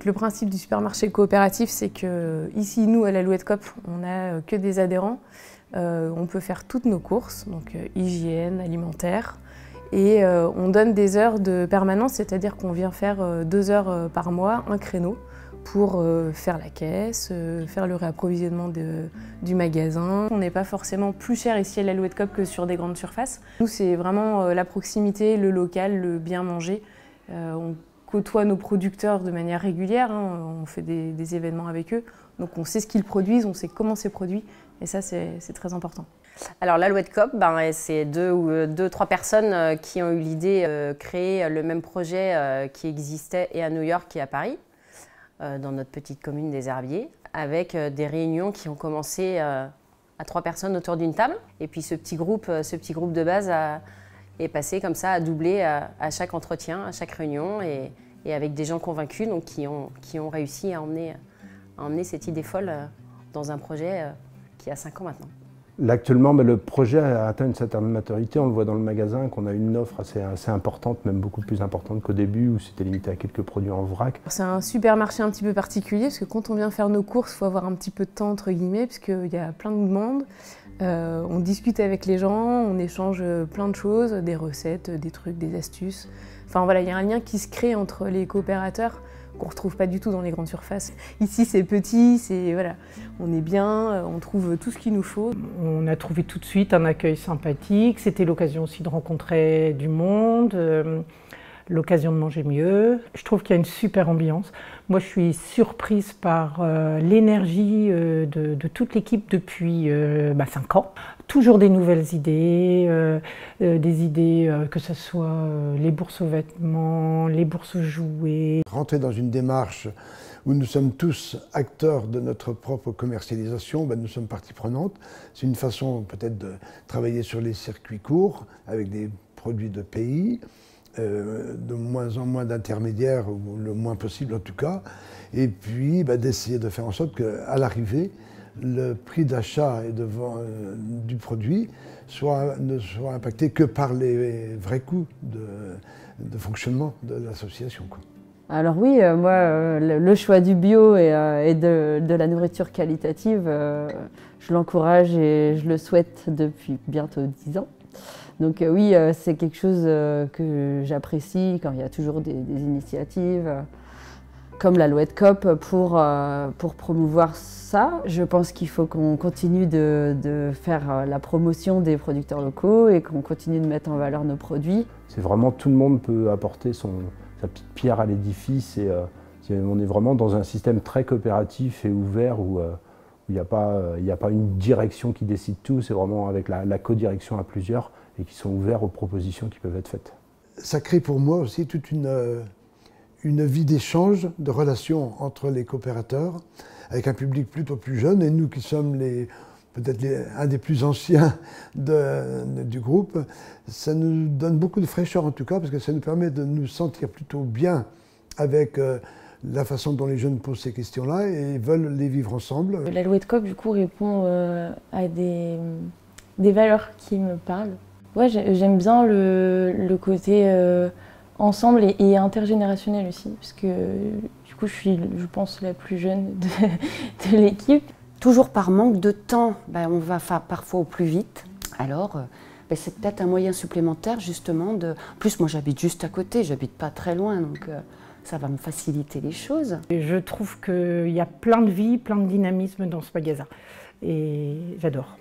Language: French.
le principe du supermarché coopératif, c'est que ici, nous, à l'Alouette Coop, on n'a que des adhérents. On peut faire toutes nos courses, donc hygiène, alimentaire. Et on donne des heures de permanence, c'est-à-dire qu'on vient faire 2 heures par mois, un créneau, pour faire la caisse, faire le réapprovisionnement du magasin. On n'est pas forcément plus cher ici à l'Alouette Coop que sur des grandes surfaces. Nous, c'est vraiment la proximité, le local, le bien manger. On côtoie nos producteurs de manière régulière, hein, on fait des événements avec eux, donc on sait ce qu'ils produisent, on sait comment c'est produit, et ça, c'est très important. Alors l'Alouette Coop, c'est 2-3 personnes qui ont eu l'idée de créer le même projet qui existait et à New York et à Paris, dans notre petite commune des Herbiers, avec des réunions qui ont commencé à 3 personnes autour d'une table. Et puis ce petit groupe de base est passé comme ça à doubler à chaque entretien, à chaque réunion, et avec des gens convaincus donc, qui ont réussi à emmener cette idée folle dans un projet qui a 5 ans maintenant. Là, actuellement, le projet a atteint une certaine maturité. On le voit dans le magasin qu'on a une offre assez importante, même beaucoup plus importante qu'au début où c'était limité à quelques produits en vrac. C'est un supermarché un petit peu particulier parce que quand on vient faire nos courses, il faut avoir un petit peu de temps entre guillemets parce qu'il y a plein de monde. On discute avec les gens, on échange plein de choses, des recettes, des trucs, des astuces. Enfin voilà, il y a un lien qui se crée entre les coopérateurs qu'on ne retrouve pas du tout dans les grandes surfaces. Ici c'est petit, voilà, on est bien, on trouve tout ce qu'il nous faut. On a trouvé tout de suite un accueil sympathique, c'était l'occasion aussi de rencontrer du monde, l'occasion de manger mieux. Je trouve qu'il y a une super ambiance. Moi je suis surprise par l'énergie de toute l'équipe depuis 5 ans. Toujours des nouvelles idées, des idées que ce soit les bourses aux vêtements, les bourses aux jouets. Rentrer dans une démarche où nous sommes tous acteurs de notre propre commercialisation, nous sommes partie prenante. C'est une façon peut-être de travailler sur les circuits courts avec des produits de pays, de moins en moins d'intermédiaires, ou le moins possible en tout cas, et puis d'essayer de faire en sorte qu'à l'arrivée, le prix d'achat et du produit ne soit impacté que par les vrais coûts de fonctionnement de l'association. Alors oui, moi, le choix du bio et de la nourriture qualitative, je l'encourage et je le souhaite depuis bientôt 10 ans. Donc oui, c'est quelque chose que j'apprécie quand il y a toujours des initiatives comme l'Alouette Coop pour promouvoir ça. Je pense qu'il faut qu'on continue de faire la promotion des producteurs locaux et qu'on continue de mettre en valeur nos produits. C'est vraiment tout le monde peut apporter sa petite pierre à l'édifice et on est vraiment dans un système très coopératif et ouvert où il n'y a pas une direction qui décide tout, c'est vraiment avec la co-direction à plusieurs et qui sont ouverts aux propositions qui peuvent être faites. Ça crée pour moi aussi toute une vie d'échange, de relations entre les coopérateurs, avec un public plutôt plus jeune, et nous qui sommes peut-être un des plus anciens du groupe, ça nous donne beaucoup de fraîcheur en tout cas, parce que ça nous permet de nous sentir plutôt bien avec la façon dont les jeunes posent ces questions-là et veulent les vivre ensemble. L'Alouette Coop, du coup, répond à des valeurs qui me parlent. Ouais, j'aime bien le côté ensemble et intergénérationnel aussi, parce que du coup, je suis, je pense, la plus jeune de l'équipe. Toujours par manque de temps, on va parfois au plus vite. Alors, c'est peut-être un moyen supplémentaire, justement, de... En plus, moi, j'habite juste à côté, j'habite pas très loin, donc ça va me faciliter les choses. Et je trouve qu'il y a plein de vie, plein de dynamisme dans ce magasin, et j'adore.